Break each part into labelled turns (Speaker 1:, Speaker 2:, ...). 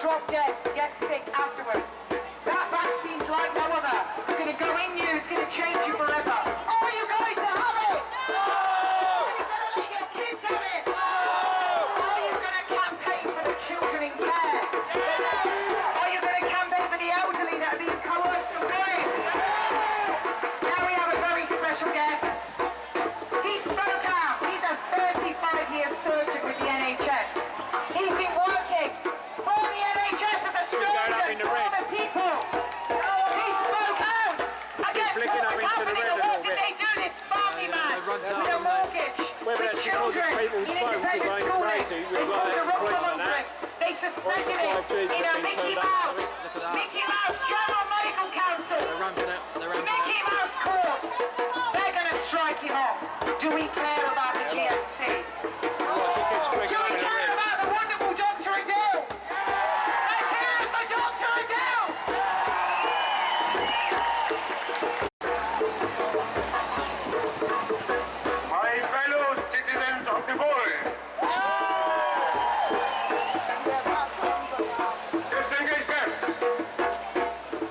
Speaker 1: drop dead, get sick afterwards. That vaccine's like no other. It's going to go in you, it's going to change you forever. Are you going to have it? No! Are you going to let your kids have it? No! Are you going to campaign for the children in care? Are you going to campaign for the elderly that are being coerced to want it? Now we have a very special guest. He spoke out. He's a 35-year surgeon with the NHS. He's been working for the NHS as a surgeon for the people. He spoke out against what was happening. And what did they do, this farmy man with a mortgage, with children in independent schooling? They pulled the rug from under it. They suspended it in a Mickey Mouse General Medical Council. Mickey Mouse courts. They're going to strike him off. Do we care about the GMC? Do we care about the wonderful Dr. Adil? Let's hear it for Dr. Adil!
Speaker 2: My fellow citizens of the world, distinguished guests,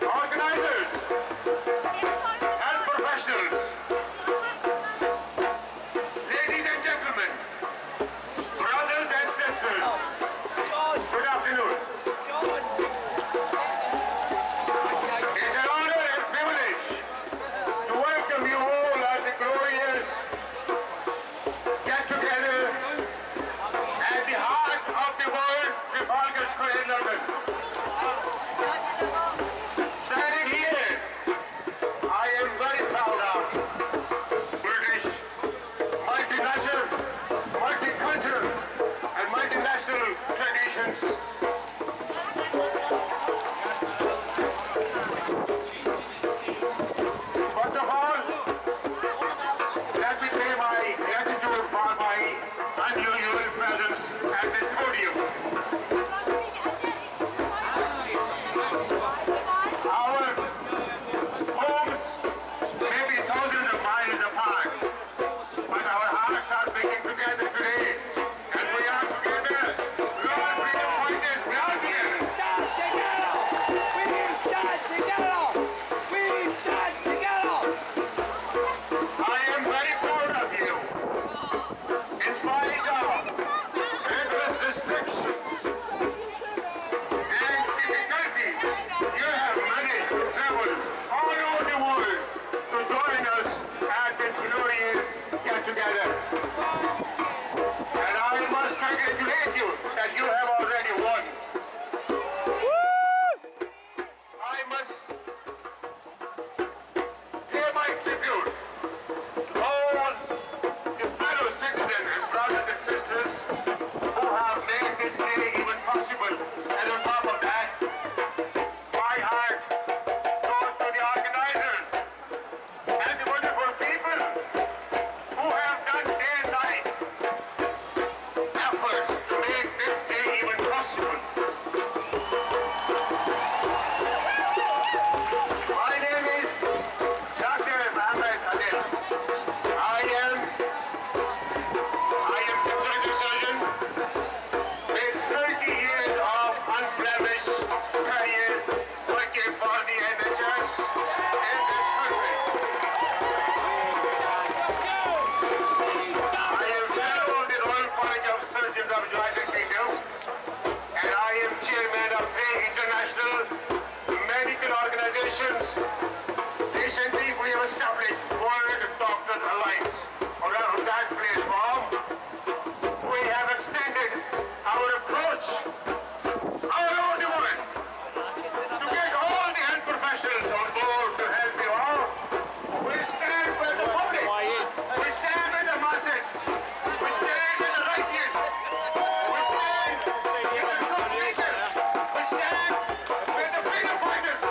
Speaker 2: organizers, and professionals, ladies and gentlemen, brothers and sisters, good afternoon. It's an honor and privilege to welcome you all at the glorious get-together at the heart of the world, Trafalgar Square in London. Standing here, I am very proud of British, multinational, multicultural, and multinational traditions. First of all, let me pay my gratitude for my unusual presence at this podium. Our homes may be thousands of miles apart, but our hearts are beating together today, and we are together. Lord freedom fighters, we are together. I am very proud of you. In spite of rigorous restrictions and difficulties, you have managed to travel all over the world to join us at this glorious get-together. And I must congratulate you that you have already won. I must pay my tribute to all the fellow citizens and brothers and sisters who have made this day even possible. And on top of that, my heart goes to the organizers and the wonderful people who have done day and night efforts to make this day even possible. My name is Dr. Mohammad Adil. I am the surgeon with 30 years of unblemished career working for the NHS in this country. I am fellow of the Royal College of Surgeons of the United Kingdom, and I am chairman of 3 international medical organizations. Recently, we have established World Doctors Alliance. Around that platform, we have extended our approach all over the world to get all the health professionals on board to help you all. We stand with the public. We stand with the masses. We stand with the righteous. We stand with the good leaders. We stand with the freedom fighters.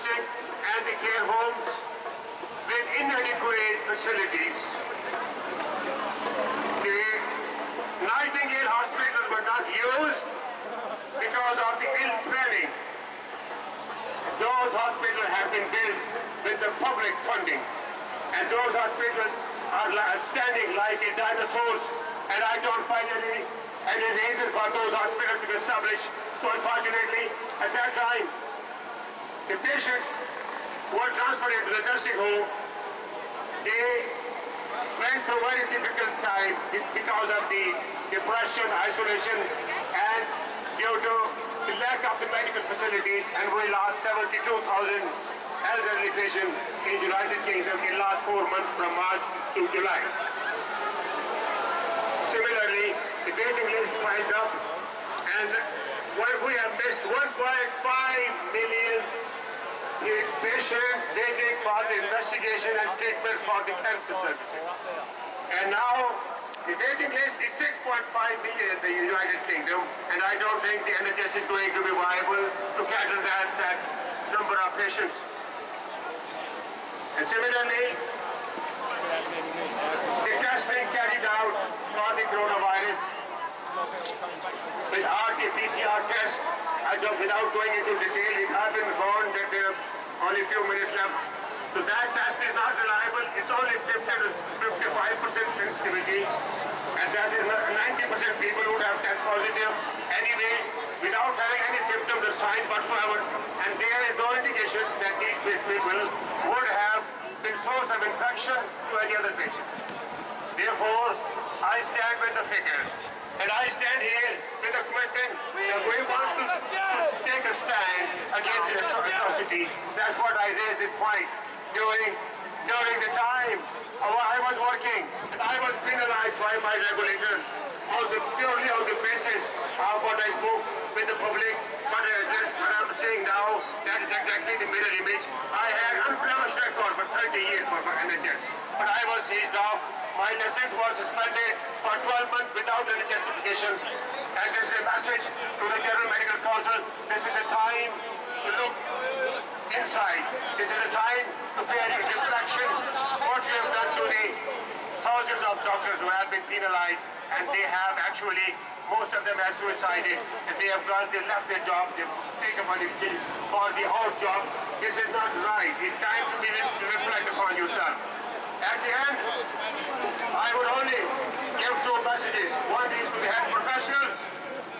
Speaker 2: nursing and the care homes with inadequate facilities. The Nightingale hospitals were not used because of the ill planning. Those hospitals have been built with the public funding, and those hospitals are standing like dinosaurs, and I don't find any reason for those hospitals to be established. So unfortunately, at that time, the patients who were transferred into the nursing home, they went through a very difficult time because of the depression, isolation, and due to the lack of the medical facilities, and we lost 72,000 elderly patients in the United Kingdom in the last 4 months from March to July. Similarly, the waiting list piled up, and we have missed 1.5 million patients waiting for the investigation and treatment for the cancer services. And now, the waiting list is 6.5 million in the United Kingdom, and I don't think the NHS is going to be viable to cater that number of patients. And similarly, the testing carried out for the coronavirus with RT-PCR tests, without going into detail, it has been found that there are only a few minutes left. So that test is not reliable. It's only 50 to 55% sensitivity, and that is not 90% people would have test positive anyway without having any symptoms or signs whatsoever. And there is no indication that these people would have been source of infection to any other patient. Therefore, I stand with the figures. And I stand here with a commitment that we want to take a stand against the atrocity. That's what I raised this point during the time I was working, and I was penalized by my regulators purely on the basis of what I spoke with the public. But that's what I'm saying now, that is exactly the mirror image. I had unblemished record for 30 years for NHS, but I was seized off. My license was suspended for 12 months without any justification. And this is a message to the General Medical Council. This is the time to look inside. This is the time to pay a reflection what you have done to the thousands of doctors who have been penalized, and they have actually, most of them have suicided, and they left their job, they've taken money for the whole job. This is not right. It's time to reflect upon yourself. At the end, I would only give two messages. One is to the health professionals,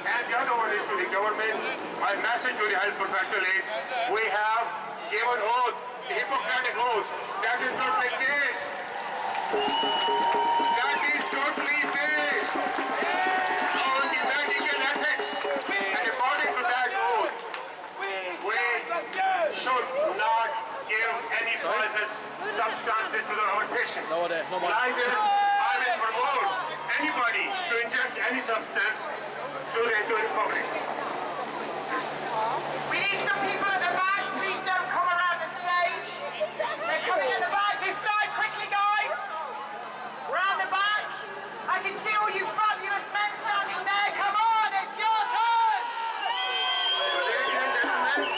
Speaker 2: and the other one is to the government. My message to the health professional is, we have given oath, the Hippocratic oath, that is totally based. That is totally based on the medical ethics. And according to that oath, we should not give any poisonous substances to our patients. Neither I will promote anybody to inject any substance to the public.
Speaker 1: We need some people at the back. Please don't come around the stage. They're coming at the back. This side, quickly, guys. Round the back. I can see all you fabulous men standing there. Come on, it's your turn.
Speaker 2: Ladies and gentlemen,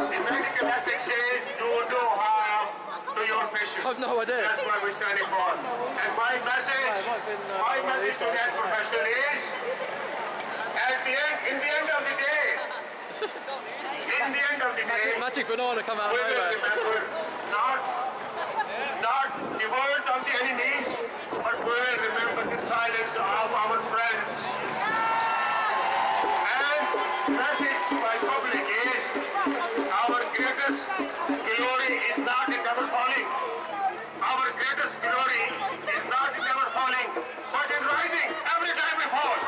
Speaker 2: the medical ethics says do no harm to your patient.
Speaker 3: I've no idea.
Speaker 2: That's what we're standing for. And my message to that professional is, in the end of the day,
Speaker 3: Magic banana come out of
Speaker 2: we will
Speaker 3: nowhere.
Speaker 2: remember not the words of the enemies, but we will remember the silence of our friends. And message to my public is, our greatest glory is not in never falling. Our greatest glory is not in never falling, but in rising every time we fall.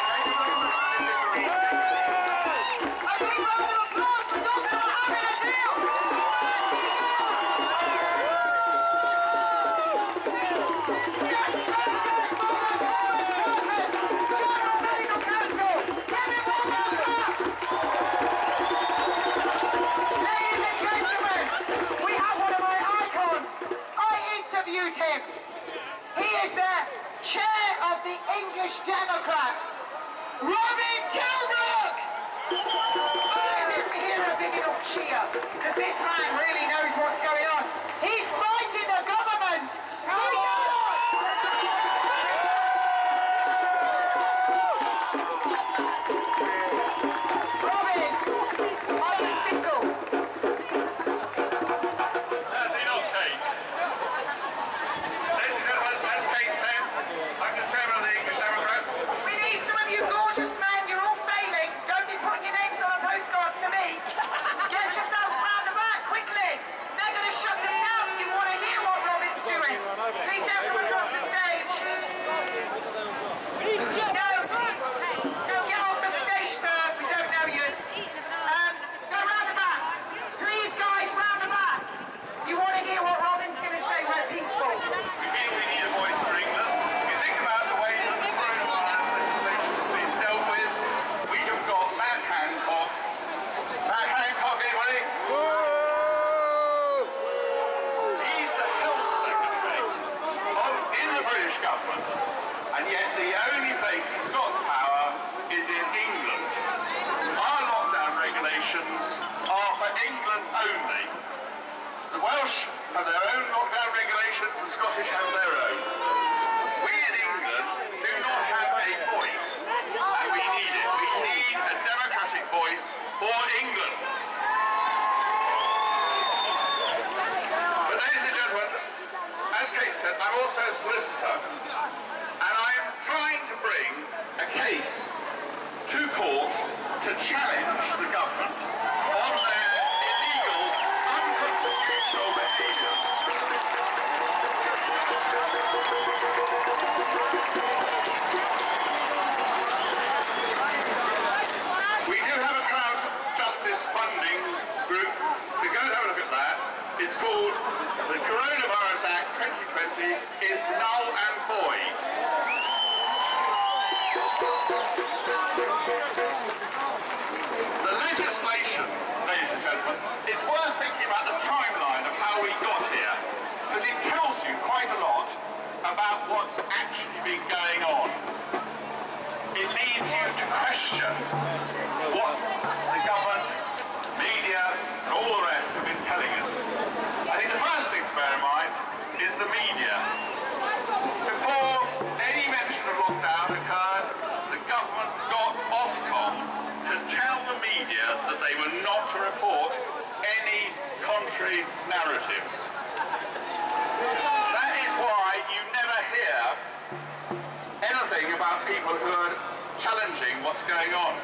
Speaker 2: Thank you very much for listening to me.
Speaker 1: A big round of applause for Dr. Mohammad Adil. Yes, General Medical Council. Give him one more clap. Ladies and gentlemen, we have one of my icons. I interviewed him. He is the chair of the English Democrats. Robin Tilbrook! I didn't hear a big enough cheer, because this man really knows what's going on. He's fighting the government! Bring it on! Robin, are you single?
Speaker 2: Certainly not, Kate. Ladies and gentlemen, as Kate said, I'm the chairman of the English Democrats.
Speaker 1: We need some of you gorgeous men. You're all failing. Don't be putting your names on a postcard to me. Get yourselves round the back quickly. They're going to shut us down. You want to hear what Robin's doing? Please don't come across the stage. No, get off the stage, sir. We don't know you. Go round the back. Please, guys, round the back. You want to hear what Robin's going to say? We're peaceful.
Speaker 2: We feel we need a voice for England. If you think about the way that the coronavirus legislation has been dealt with, we have got Matt Hancock. Matt Hancock, anybody? He's the health secretary in the British government, and yet the only place he's got power is in England. Our lockdown regulations are for England only. The Welsh have their own lockdown regulations, the Scottish have their own. We in England do not have a voice, and we need it. We need a democratic voice for England. But ladies and gentlemen, as Kate said, I'm also a solicitor, and I am trying to bring a case to court to challenge the government on their illegal, unconstitutional behaviour. We do have a crowd justice funding group. So go and have a look at that. It's called the Coronavirus Act 2020 is null and void. The legislation, ladies and gentlemen, it's worth thinking about the timeline of how we got here, because it tells you quite a lot about what's actually been going on. It leads you to question what the government, media, and all the rest have been telling us. I think the first thing to bear in mind is the media. Before any mention of lockdown occurred, the government got Ofcom to tell the media that they were not to report any contrary narratives. That is why you never hear anything about people who are challenging what's going on.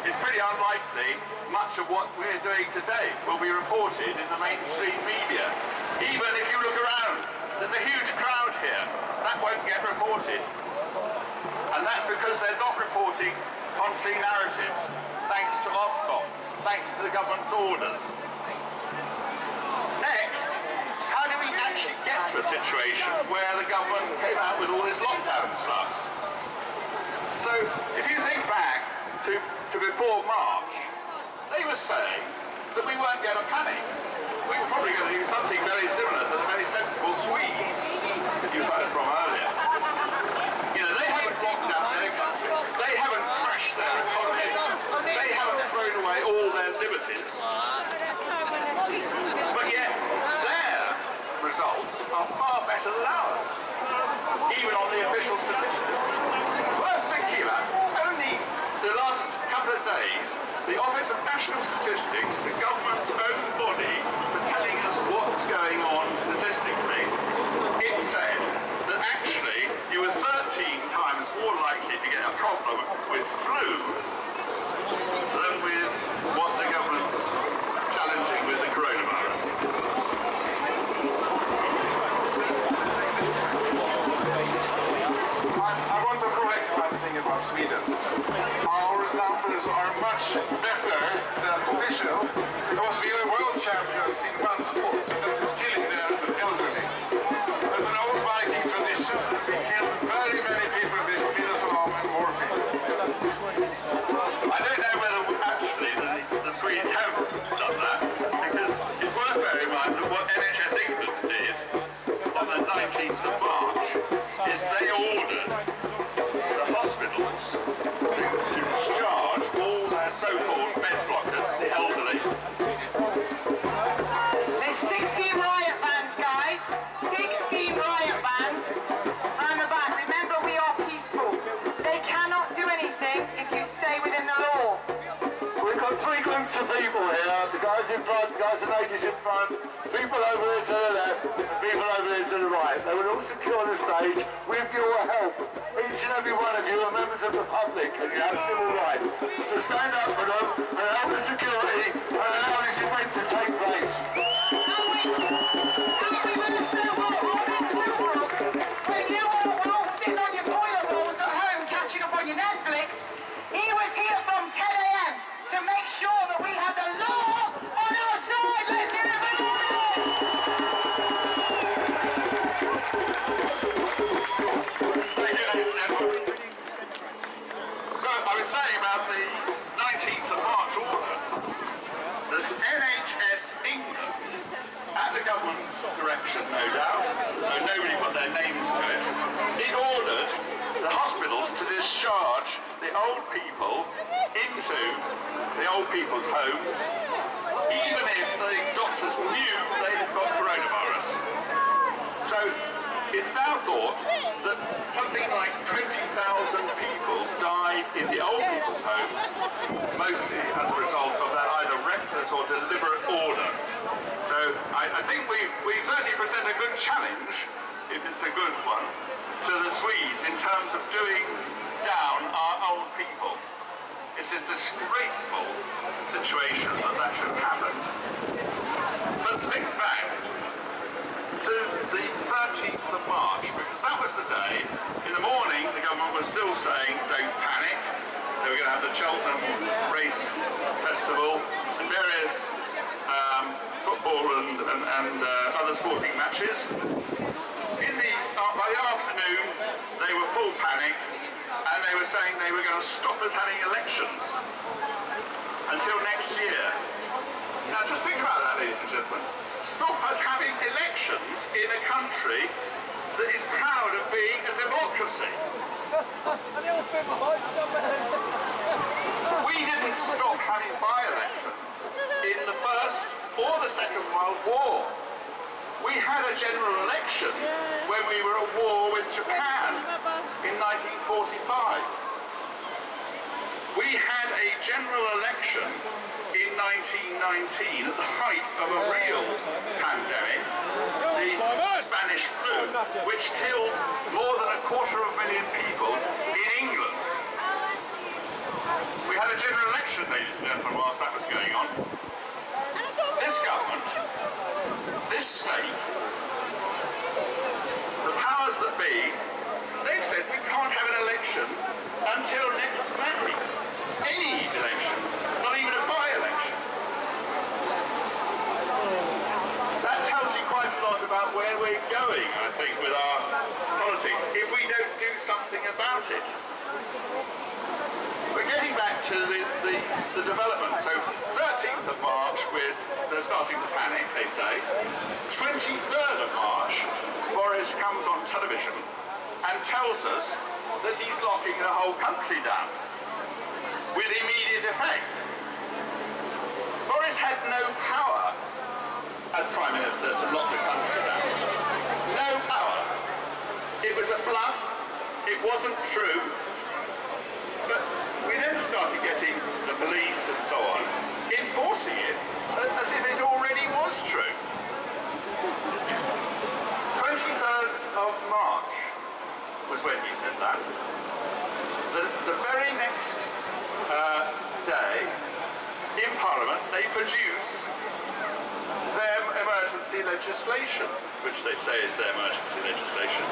Speaker 2: It's pretty unlikely much of what we're doing today will be reported in the mainstream media. Even if you look around, there's a huge crowd here. That won't get reported. And that's because they're not reporting contrary narratives, thanks to Ofcom, thanks to the government's orders. Next, how do we actually get to a situation where the government came out with all this lockdown stuff? So, if you think back to before March, they were saying that we weren't going to panic. We were probably going to do something very similar to the very sensible Swedes that you heard from earlier. You know, they haven't locked down their country. They haven't crashed their economy. They haven't thrown away all their liberties. But yet, their results are far better than ours, even on the official statistics. Worth thinking about, only the last couple of days, the Office of National Statistics, the government's own body, for telling us what's going on statistically, it said that actually you were 13 times more likely to get a problem with flu than with what the government's challenging with the coronavirus.
Speaker 4: I want to correct one thing about Sweden. Our numbers are much better than official because we are world champions in one sport that is killing the elderly. As an old Viking
Speaker 5: guys in front, guys and ladies in front, people over there to the left, and people over there to the right. They will all secure the stage with your help. Each and every one of you are members of the public and you have civil rights. So stand up for them and help the security and allow this event to take place.
Speaker 1: When you were all sitting on your toilet rolls at home catching up on your Netflix, he was here from 10 a.m. to make sure that we had the law on our side. Let's hear it for
Speaker 4: Thank you, ladies and gentlemen. So I was saying about the 19th of March order. The NHS England, at the government's direction, no doubt, though nobody put their names to it, it ordered the hospitals to discharge the old people into the old people's homes, even if the doctors knew they had got coronavirus. So it's now thought that something like 20,000 people died in the old people's homes, mostly as a result of that either reckless or deliberate order. So I think we certainly present a good challenge, if it's a good one, to the Swedes in terms of doing down our old people. It's a disgraceful situation that should have happened. But think back to the 13th of March, because that was the day. In the morning, the government was still saying, don't panic. They were going to have the Cheltenham Race Festival and various football and other sporting matches. By the afternoon, they were full panic, and they were saying they were going to stop us having elections until next year. Now just think about that, ladies and gentlemen. Stop us having elections in a country that is proud of being a democracy. We didn't stop having by-elections in the First or the Second World War. We had a general election when we were at war with Japan in 1945. We had a general election in 1919 at the height of a real pandemic, the Spanish flu, which killed more than 250,000 people in England. We had a general election, ladies and gentlemen, whilst that was going on. This government, this state, the powers that be, they've said we can't have an election until next May. Any election, not even a by-election. That tells you quite a lot about where we're going, I think, with our politics, if we don't do something about it. We're getting back to the development. So 13th of March, they're starting to panic, they say. 23rd of March, Boris comes on television and tells us that he's locking the whole country down with immediate effect. Boris had no power as Prime Minister to lock the country down. No power. It was a bluff. It wasn't true. But we then started getting the police and so on enforcing it as if it already was true. 23rd of March was when he said that. The very next day in Parliament they produce their emergency legislation, which they say is their emergency legislation,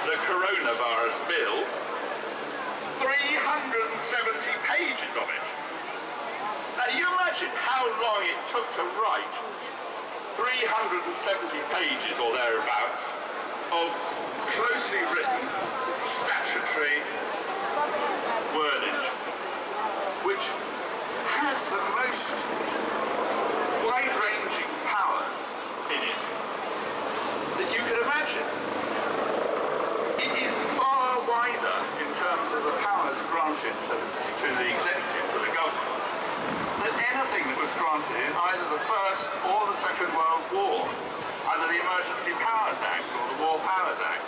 Speaker 4: the coronavirus bill. 370 pages of it. Now you imagine how long it took to write 370 pages or thereabouts of closely written statutory wordage, which has the most wide-ranging powers in it that you can imagine. It is far wider in terms of the powers granted to the executive, to the government, than anything that was granted in either the First or the Second World War under the Emergency Powers Act or the War Powers Act.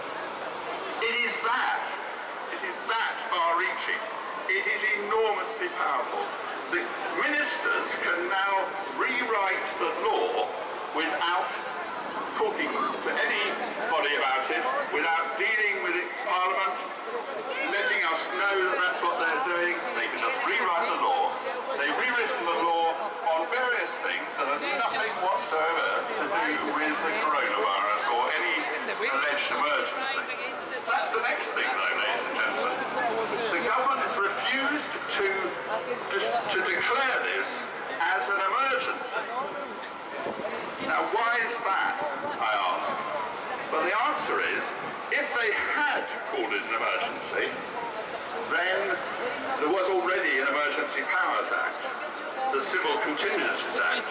Speaker 4: It is that far-reaching. It is enormously powerful. the ministers can now rewrite the law without talking to anybody about it, without dealing with it, Parliament, letting us know that that's what they're doing. They can just rewrite the law. They've rewritten the law on various things that have nothing whatsoever to do with the coronavirus or any alleged emergency. That's the next thing, though, ladies and gentlemen. The government has refused to declare this as an emergency. Now, why is that, I ask? Well, the answer is, if they had called it an emergency, then there was already an Emergency Powers Act, the Civil Contingencies Act.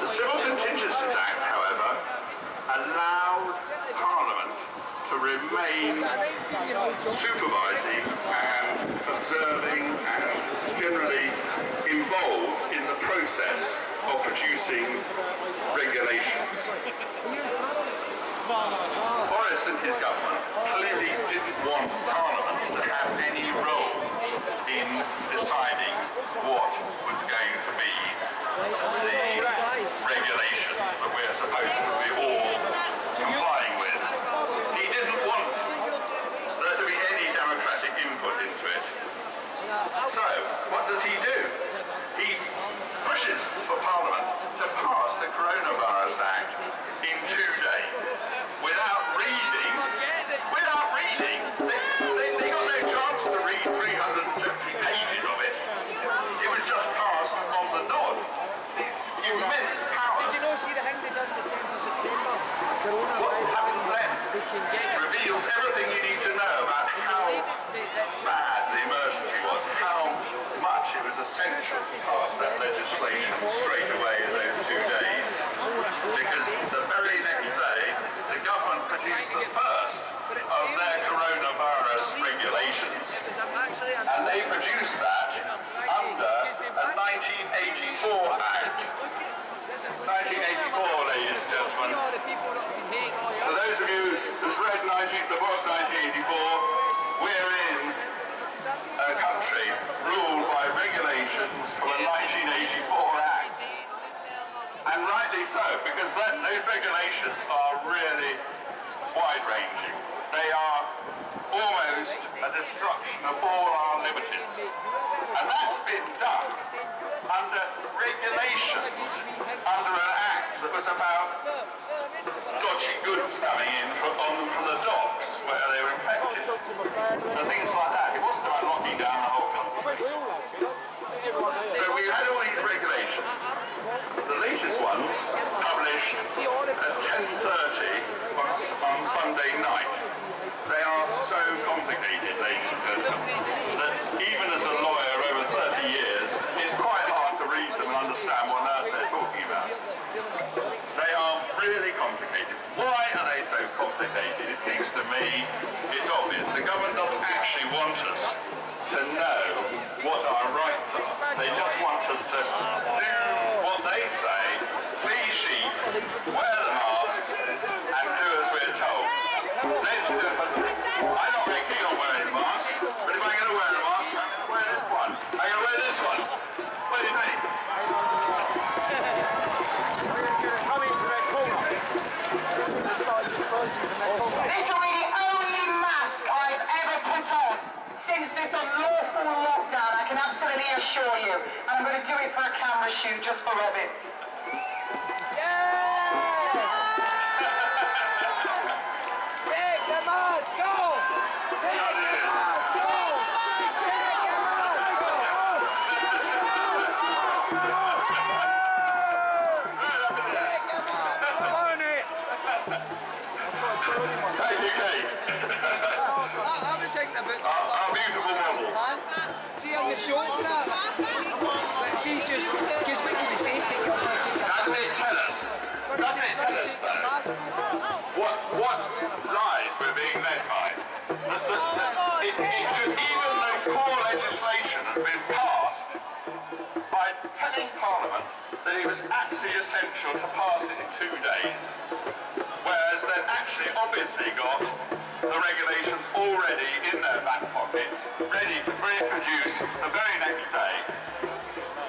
Speaker 4: The Civil Contingencies Act, however, allowed Parliament to remain supervising and observing and generally involved in the process of producing regulations. Boris and his government clearly didn't want Parliament to have any role in deciding what was going to be the regulations that we're supposed to be all complying with. He didn't want there to be any democratic input into it. So, what does he do? He pushes for Parliament to pass the Coronavirus Act in 2 days without reading. They got no chance to read 370 pages of it. It was just passed on the nod. These immense powers.
Speaker 6: Did you not see the thing they done the 10th of September?
Speaker 4: What happens then reveals everything you need to know about how bad the emergency was, how much it was essential to pass that legislation straight away in those 2 days. Because the very next day, the government produced the first of their coronavirus regulations. And they produced that under a 1984 Act. 1984, ladies and gentlemen. For those of you who've read the book 1984, we're in a country ruled by regulations from a 1984 Act. And rightly so, because those regulations are really wide-ranging. They are almost a destruction of all our liberties. And that's been done under regulations, under an act that was about dodgy goods coming in from the docks where they were infected and things like that. It wasn't about locking down the whole country. So we had all these regulations. The latest ones published at 10:30 on Sunday night. They are so complicated, ladies and gentlemen, that even as a lawyer over 30 years, it's quite hard to read them and understand what on earth they're talking about. They are really complicated. Why are they so complicated? It seems to me it's obvious. The government doesn't actually want us to know what our rights are. They just want us to do what they say, be sheep, wear the masks, and do as we're told. I'm not very keen on wearing a mask, but if I'm going to wear a mask, I'm going to wear this one. I'm going to wear this one. What do you think?
Speaker 1: This will be the only mask I've ever put on since this unlawful lockdown, I can absolutely assure you. And I'm going to do it for a camera shoot just for Robin.
Speaker 4: Our beautiful model.
Speaker 6: See on the show for that? But she's just, because what can you say?
Speaker 4: Doesn't it tell us though, what lies we're being led by? Even though core legislation has been passed by telling Parliament that it was absolutely essential to pass it in 2 days, whereas they've actually obviously got the regulations already in their back pockets, ready to produce the very next day.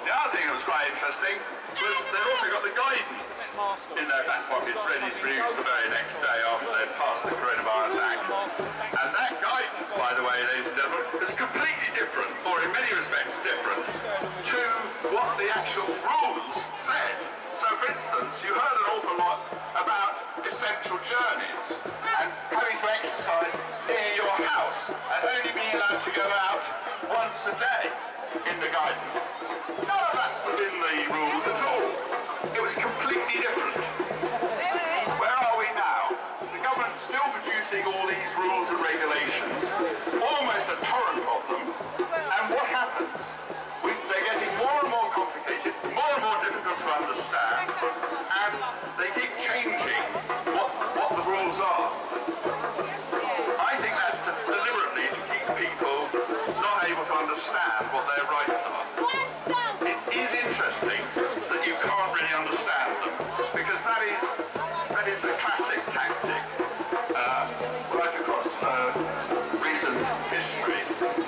Speaker 4: The other thing that was quite interesting was they've also got the guidance in their back pockets ready to be used the very next day after they've passed the Coronavirus Act. And that guidance, by the way, ladies and gentlemen, is completely different, or in many respects different, to what the actual rules said. So, for instance, you heard an awful lot about essential journeys and having to exercise near your house and only being allowed to go out once a day in the guidance. None of that was in the rules at all. It was completely different. Where are we now? The government's still producing all these rules and regulations, almost a torrent of them, and what happens? They're getting more and more complicated, more and more difficult to understand, and they keep changing what the rules are. I think that's deliberately to keep people not able to understand what their rights are. It is interesting that you can't really understand them, because that is the classic tactic right across recent history,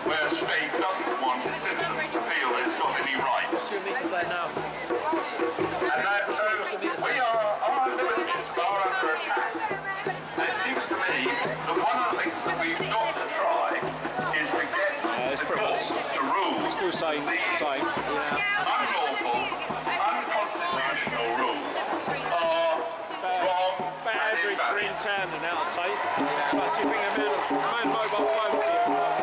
Speaker 4: where a state doesn't want its citizens to feel it's got any rights.
Speaker 3: What's your meter say now?
Speaker 4: And our liberties are under attack. And it seems to me that one of the things that we've got to try is to get the courts to rule
Speaker 6: Still same.
Speaker 4: these unlawful, unconstitutional rules are wrong
Speaker 6: About
Speaker 4: and
Speaker 6: average for
Speaker 4: invalid.
Speaker 6: in town and out, I'd say. Plus, you bring a amount of mobile phones here.